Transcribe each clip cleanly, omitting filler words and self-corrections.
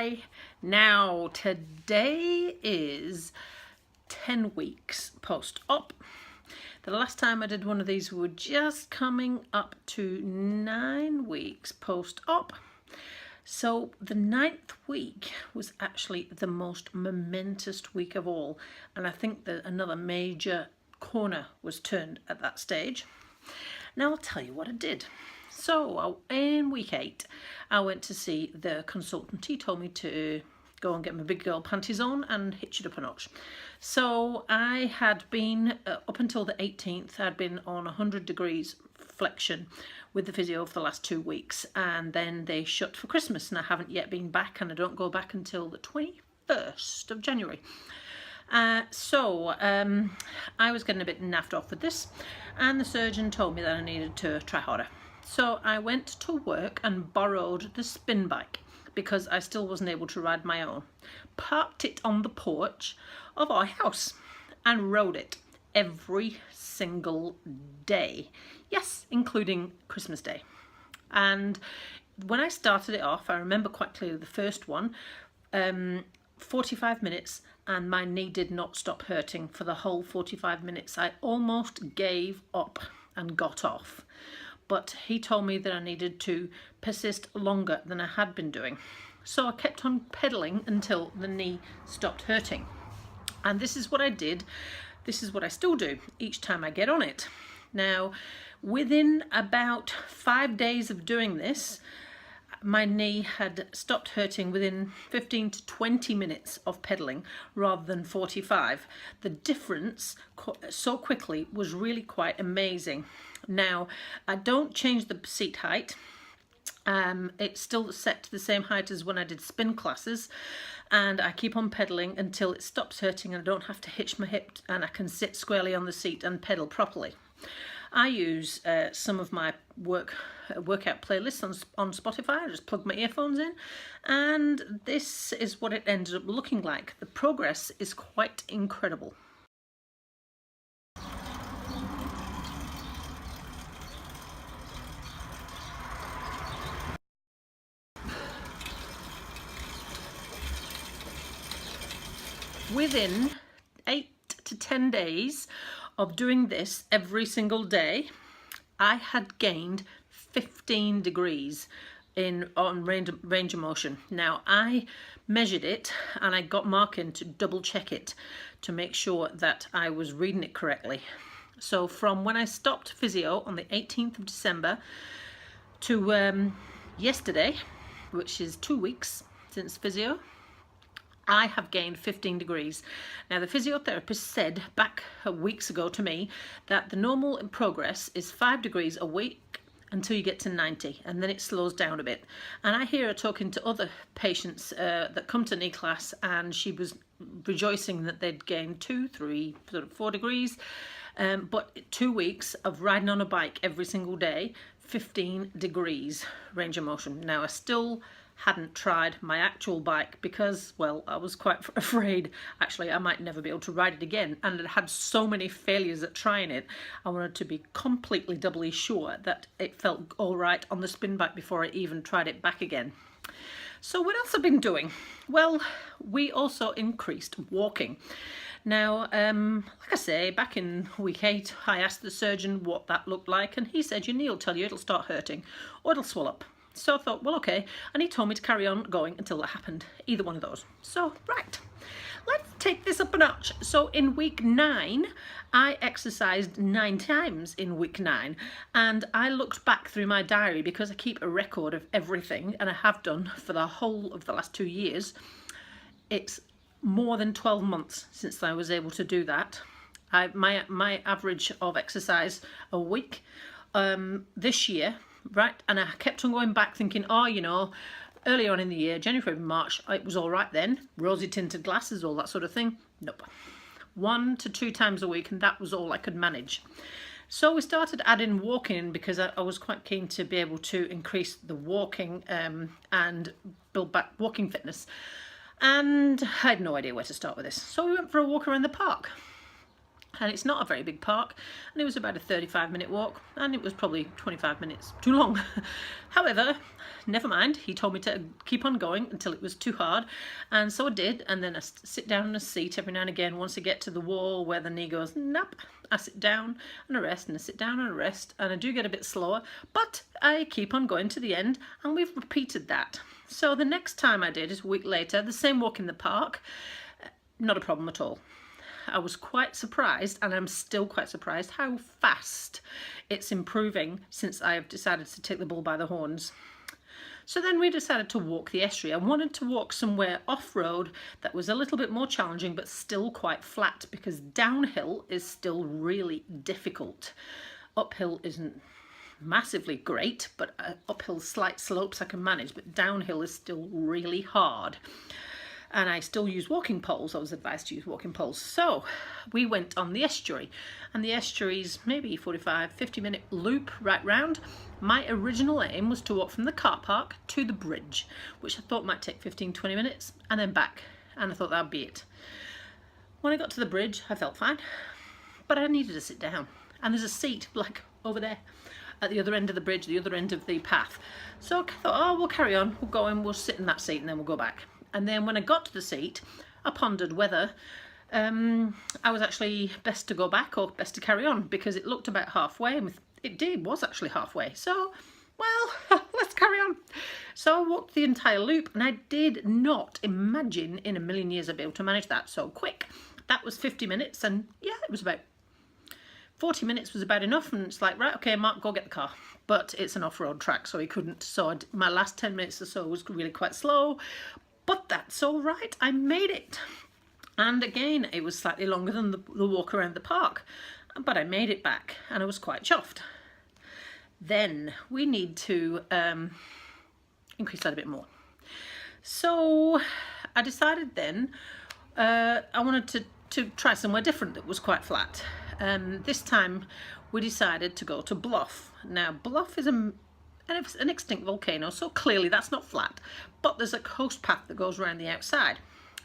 Hi. Now today is 10 weeks post-op. The last time I did one of these we were just coming up to 9 weeks post-op. So the 9th week was actually the most momentous week of all, and I think that another major corner was turned at that stage. Now I'll tell you what I did. So in week 8 I went to see the consultant. He told me to go and get my big girl panties on and hitch it up a notch. So I had been up until the 18th, I'd been on 100 degrees flexion with the physio for the last 2 weeks, and then they shut for Christmas and I haven't yet been back, and I don't go back until the 21st of January. I was getting a bit naffed off with this, and the surgeon told me that I needed to try harder. So I went to work and borrowed the spin bike because I still wasn't able to ride my own. Parked it on the porch of our house and rode it every single day. Yes, including Christmas Day. And when I started it off, I remember quite clearly the first one, 45 minutes, and my knee did not stop hurting for the whole 45 minutes. I almost gave up and got off. But he told me that I needed to persist longer than I had been doing. So I kept on pedaling until the knee stopped hurting. And this is what I did. This is what I still do each time I get on it. Now, within about 5 days of doing this, my knee had stopped hurting within 15 to 20 minutes of pedaling rather than 45. The difference so quickly was really quite amazing. Now, I don't change the seat height. It's still set to the same height as when I did spin classes, and I keep on pedaling until it stops hurting and I don't have to hitch my hip and I can sit squarely on the seat and pedal properly. I use some of my workout playlists on Spotify. I just plug my earphones in, and this is what it ended up looking like. The progress is quite incredible. Within 8 to 10 days of doing this every single day, I had gained 15 degrees on range of motion. Now, I measured it and I got Markin to double check it to make sure that I was reading it correctly. So from when I stopped physio on the 18th of December to yesterday, which is 2 weeks since physio, I have gained 15 degrees. Now, the physiotherapist said back weeks ago to me that the normal progress is 5 degrees a week until you get to 90, and then it slows down a bit. And I hear her talking to other patients that come to knee class, and she was rejoicing that they'd gained 2, 3, sort of 4 degrees. But 2 weeks of riding on a bike every single day, 15 degrees range of motion. Now, I still hadn't tried my actual bike because, well, I was quite afraid actually I might never be able to ride it again, and it had so many failures at trying it. I wanted to be completely doubly sure that it felt all right on the spin bike before I even tried it back again. So what else have I been doing? Well, we also increased walking. Now, like I say, back in week 8 I asked the surgeon what that looked like, and he said your knee will tell you it'll start hurting or it'll swell up. So I thought, well, okay, and he told me to carry on going until that happened, either one of those. So, right, let's take this up a notch. So in week 9, I exercised 9 times in week 9, and I looked back through my diary because I keep a record of everything, and I have done for the whole of the last 2 years. It's more than 12 months since I was able to do that. My average of exercise a week this year, right, and I kept on going back thinking, oh, you know, earlier on in the year, January, February, March, it was all right then, rosy tinted glasses, all that sort of thing. Nope. 1 to 2 times a week, and that was all I could manage. So we started adding walking because I was quite keen to be able to increase the walking and build back walking fitness. And I had no idea where to start with this. So we went for a walk around the park. And it's not a very big park, and it was about a 35-minute walk, and it was probably 25 minutes too long. However, never mind. He told me to keep on going until it was too hard, and so I did. And then I sit down in a seat every now and again. Once I get to the wall where the knee goes nap, I sit down and I rest, and I sit down and I rest, and I do get a bit slower, but I keep on going to the end, and we've repeated that. So the next time I did it, a week later, the same walk in the park, not a problem at all. I was quite surprised, and I'm still quite surprised how fast it's improving since I have decided to take the bull by the horns. So then we decided to walk the estuary. I wanted to walk somewhere off-road that was a little bit more challenging but still quite flat, because downhill is still really difficult. Uphill isn't massively great, but uphill slight slopes I can manage, but downhill is still really hard. And I still use walking poles. I was advised to use walking poles. So we went on the estuary, and the estuary's maybe 50-minute loop right round. My original aim was to walk from the car park to the bridge, which I thought might take 15-20 minutes, and then back. And I thought that'd be it. When I got to the bridge, I felt fine, but I needed to sit down. And there's a seat like over there at the other end of the bridge, the other end of the path. So I thought, oh, we'll carry on. We'll go and we'll sit in that seat, and then we'll go back. And then when I got to the seat, I pondered whether I was actually best to go back or best to carry on, because it looked about halfway, and was actually halfway. So, well, let's carry on. So I walked the entire loop, and I did not imagine in a million years I'd be able to manage that so quick. That was 50 minutes, and yeah, it was about 40 minutes was about enough, and it's like, right, okay, Mark, go get the car. But it's an off-road track, so he couldn't. So my last 10 minutes or so was really quite slow. But that's all right, I made it. And again, it was slightly longer than the walk around the park, but I made it back, and I was quite chuffed. Then we need to increase that a bit more. So I decided then I wanted to try somewhere different that was quite flat. This time we decided to go to Bluff. Now Bluff is an extinct volcano, so clearly that's not flat, but there's a coast path that goes around the outside.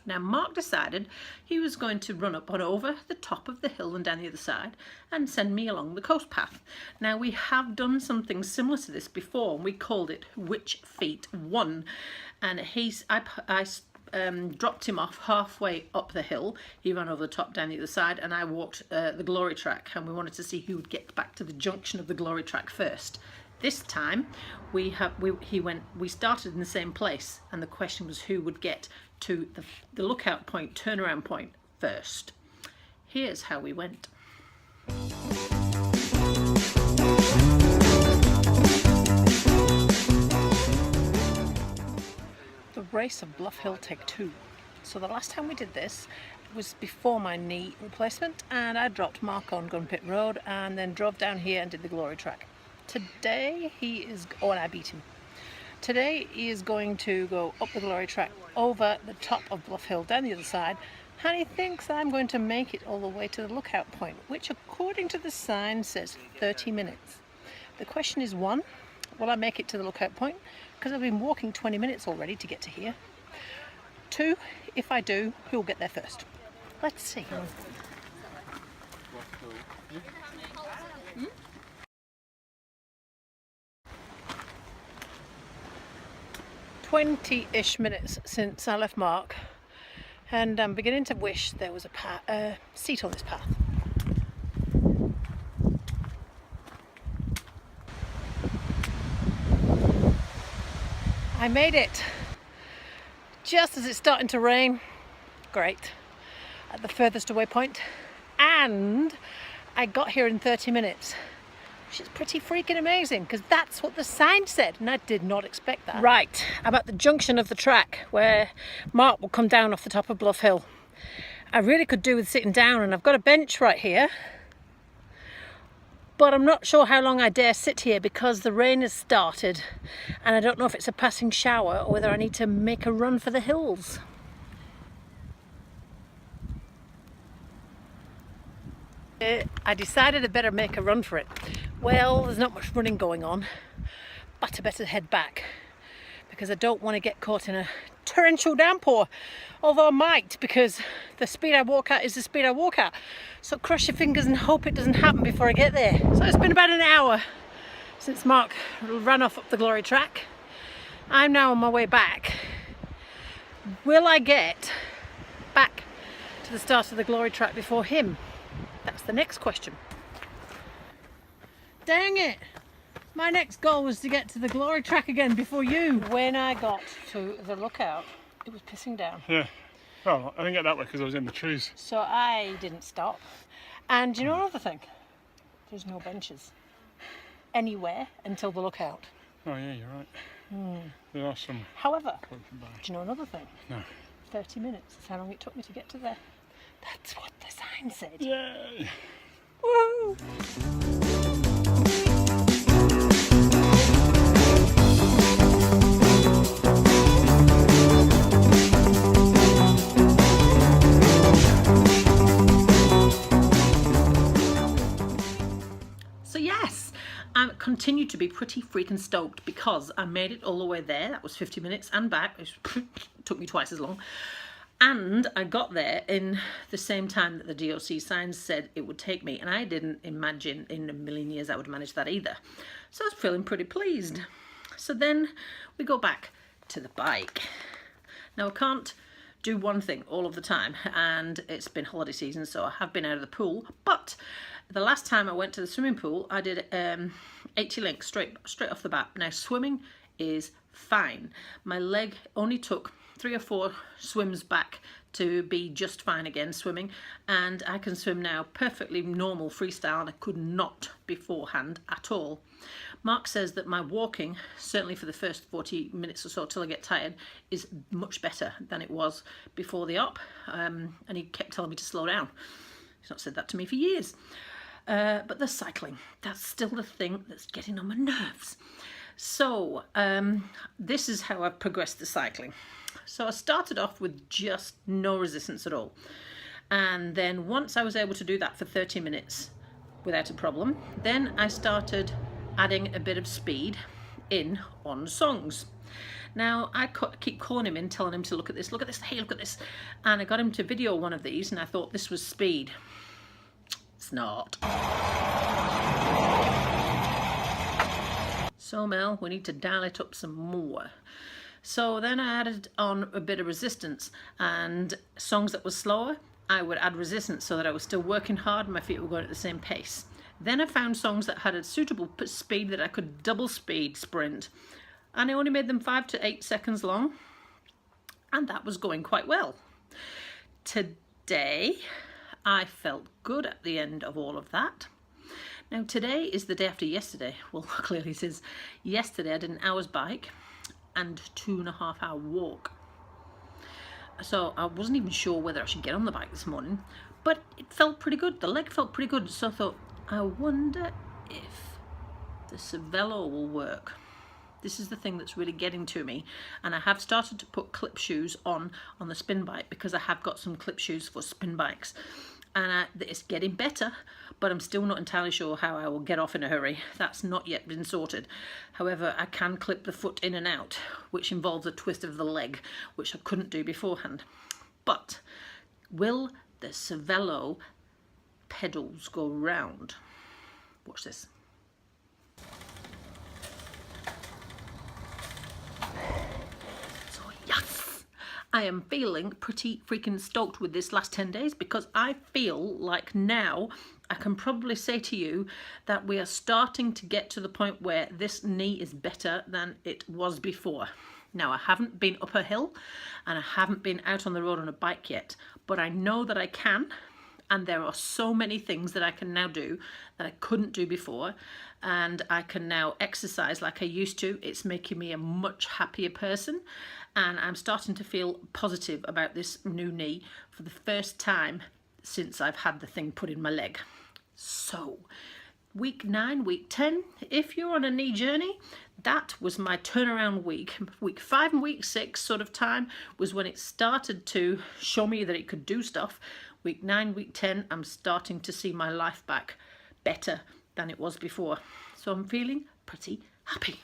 Now Mark decided he was going to run up and over the top of the hill and down the other side and send me along the coast path. Now we have done something similar to this before, and we called it Witch Feet 1, and I dropped him off halfway up the hill. He ran over the top, down the other side, and I walked the glory track, and we wanted to see who would get back to the junction of the glory track first. This time we started in the same place, and the question was who would get to the lookout point, turnaround point first. Here's how we went. The race of Bluff Hill Take 2. So the last time we did this was before my knee replacement, and I dropped Mark on Gun Pit Road and then drove down here and did the glory track. Today and I beat him. Today he is going to go up the glory track, over the top of Bluff Hill, down the other side, and he thinks I'm going to make it all the way to the lookout point, which according to the sign says 30 minutes. The question is, 1, will I make it to the lookout point? Because I've been walking 20 minutes already to get to here. 2, if I do, who will get there first? Let's see. 20-ish minutes since I left Mark, and I'm beginning to wish there was a seat on this path. I made it just as it's starting to rain. Great. At the furthest away point, and I got here in 30 minutes. Which is pretty freaking amazing, because that's what the sign said, and I did not expect that. Right, I'm at the junction of the track where Mark will come down off the top of Bluff Hill. I really could do with sitting down, and I've got a bench right here, but I'm not sure how long I dare sit here because the rain has started, and I don't know if it's a passing shower or whether I need to make a run for the hills. I decided I better make a run for it. Well, there's not much running going on, but I better head back because I don't want to get caught in a torrential downpour, although I might, because the speed I walk at is the speed I walk at. So cross your fingers and hope it doesn't happen before I get there. So it's been about an hour since Mark ran off up the glory track, I'm now on my way back. Will I get back to the start of the glory track before him? That's the next question. Dang it! My next goal was to get to the glory track again before you. When I got to the lookout, it was pissing down. Yeah. Well, I didn't get that way because I was in the trees. So I didn't stop. And you know another thing? There's no benches anywhere until the lookout. Oh yeah, you're right. There are some. However, do you know another thing? No. 30 minutes is how long it took me to get to there. That's what the sign said. Yay! Woo! So yes, I continue to be pretty freaking stoked because I made it all the way there. That was 50 minutes and back. It took me twice as long. And I got there in the same time that the DOC signs said it would take me. And I didn't imagine in a million years I would manage that either. So I was feeling pretty pleased. So then we go back to the bike. Now I can't do one thing all of the time, and it's been holiday season, so I have been out of the pool. But the last time I went to the swimming pool, I did 80 links straight off the bat. Now swimming is fine. My leg only took 3 or 4 swims back to be just fine again swimming, and I can swim now perfectly normal freestyle, and I could not beforehand at all. Mark says that my walking, certainly for the first 40 minutes or so till I get tired, is much better than it was before the op, and he kept telling me to slow down. He's not said that to me for years. But the cycling, that's still the thing that's getting on my nerves. So this is how I've progressed the cycling. So I started off with just no resistance at all. And then once I was able to do that for 30 minutes without a problem, then I started adding a bit of speed in on songs. Now I keep calling him in, telling him to look at this, hey, look at this. And I got him to video one of these, and I thought this was speed. It's not. So Mel, we need to dial it up some more. So then I added on a bit of resistance, and songs that were slower, I would add resistance so that I was still working hard and my feet were going at the same pace. Then I found songs that had a suitable speed that I could double speed sprint, and I only made them 5 to 8 seconds long, and that was going quite well. Today I felt good at the end of all of that. Now today is the day after yesterday. Well, clearly it is. Yesterday I did an hour's bike and 2.5 hour walk. So I wasn't even sure whether I should get on the bike this morning, but it felt pretty good. The leg felt pretty good. So I thought, I wonder if the Cervelo will work. This is the thing that's really getting to me, and I have started to put clip shoes on the spin bike because I have got some clip shoes for spin bikes, and it's getting better, but I'm still not entirely sure how I will get off in a hurry. That's not yet been sorted. However, I can clip the foot in and out, which involves a twist of the leg, which I couldn't do beforehand. But will the Cervelo pedals go round? Watch this. So yes, I am feeling pretty freaking stoked with this last 10 days because I feel like now I can probably say to you that we are starting to get to the point where this knee is better than it was before. Now, I haven't been up a hill and I haven't been out on the road on a bike yet, but I know that I can. And there are so many things that I can now do that I couldn't do before, and I can now exercise like I used to. It's making me a much happier person, and I'm starting to feel positive about this new knee for the first time since I've had the thing put in my leg. So week 9, week 10, if you're on a knee journey, that was my turnaround week. Week 5 and week 6 sort of time was when it started to show me that it could do stuff. Week 9, week 10, I'm starting to see my life back better than it was before. So I'm feeling pretty happy.